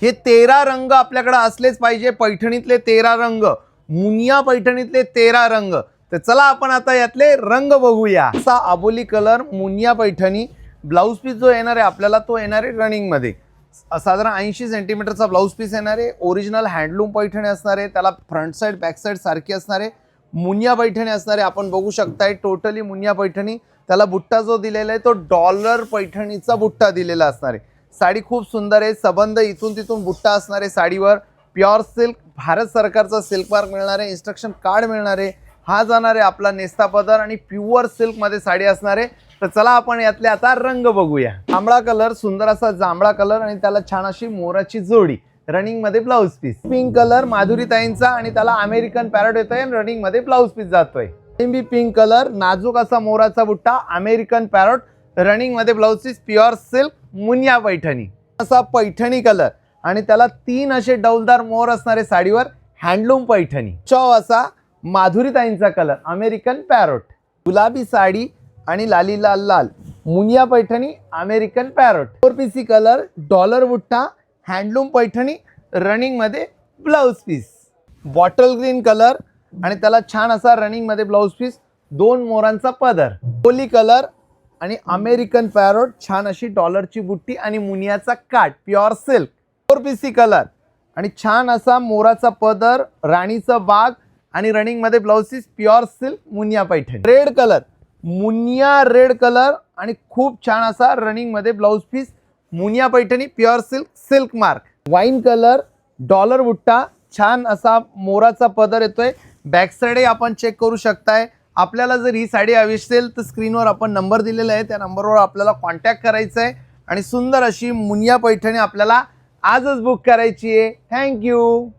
हे 13 रंग आपल्याकडे असलेच पाहिजे. पैठणीतले 13 रंग, मुनिया पैठणीतले 13 रंग. तर चला आपण आता यातले रंग बघूया. असा आबोली कलर मुनिया पैठणी. ब्लाऊज पीस जो येणार आहे आपल्याला तो येणार आहे रनिंग मध्ये. साधारण 80 सेंटीमीटरचा ब्लाऊज पीस येणार आहे. ओरिजिनल हँडलूम पैठणी असणार आहे. त्याला फ्रंट साइड बॅक साइड सारखी असणार आहे. मुनिया पैठणी असणार आहे. आपण बघू शकताय टोटली मुनिया पैठणी. त्याला बुट्टा जो दिलेला आहे तो डॉलर पैठणीचा बुट्टा दिलेला असणार आहे. साडी खूप सुंदर आहे. सबंध इथून तिथून बुट्टा असणार आहे साडीवर. प्युअर सिल्क, भारत सरकारचा सिल्क मार्क मिळणार आहे. इन्स्ट्रक्शन कार्ड मिळणार आहे. हा जाणार आहे आपला नेस्ता पदर आणि प्युअर सिल्क मध्ये साडी असणार आहे. तर चला आपण यातले आता रंग बघूया. जांभळा कलर, सुंदर असा जांभळा कलर आणि त्याला छान अशी मोराची जोडी. रनिंग मध्ये ब्लाऊज पीस. पिंक कलर माधुरीताईंचा आणि त्याला अमेरिकन पॅरट येतोय आणि रनिंग मध्ये ब्लाऊज पीस जातोय. लिंबी पिंक कलर, नाजूक असा मोराचा बुट्टा, अमेरिकन पॅरट, रनिंग मध्ये blouse piece, pure silk, Muniya Paithani. असा पैठणी कलर आणि त्याला 3 असे डौलदार मोर असणारे साडीवर, हँडलूम पैठणी. चव असा माधुरीताईंचा कलर, अमेरिकन पॅरट. गुलाबी साडी आणि लाली लाल लाल, मुनिया पैठणी, अमेरिकन पॅरट. 4 पीसी कलर, डॉलर बुट्टा, हँडलूम पैठणी, रनिंग मध्ये blouse piece. Bottle green colour आणि त्याला छान असा रनिंग मध्ये ब्लाऊज पीस, 2 मोरांचा पदर. कोली कलर आणि अमेरिकन पॅरट, छान अशी डॉलरची बुट्टी आणि मुनियाचा काठ, प्युअर सिल्क. 4 पीसी कलर आणि छान असा मोराचा पदर, राणीचा बाग आणि रनिंग मध्ये blouse piece, pure silk, Muniya Paithani. Red colour, मुनिया रेड कलर आणि खूप छान असा रनिंग मध्ये ब्लाऊज पीस, मुनिया Paithani, pure silk, silk mark. Wine colour, dollar बुट्टा, छान असा मोराचा पदर येतोय. बॅक साइड आपण चेक करू शकताय. आपल्याला जर ही साडी हवी असेल तर स्क्रीनवर आपण नंबर दिलेला आहे, त्या नंबरवर आपल्याला कॉन्टॅक्ट करायचा आहे आणि सुंदर अशी मुनिया पैठणी आपल्याला आजच बुक करायची आहे. थँक्यू.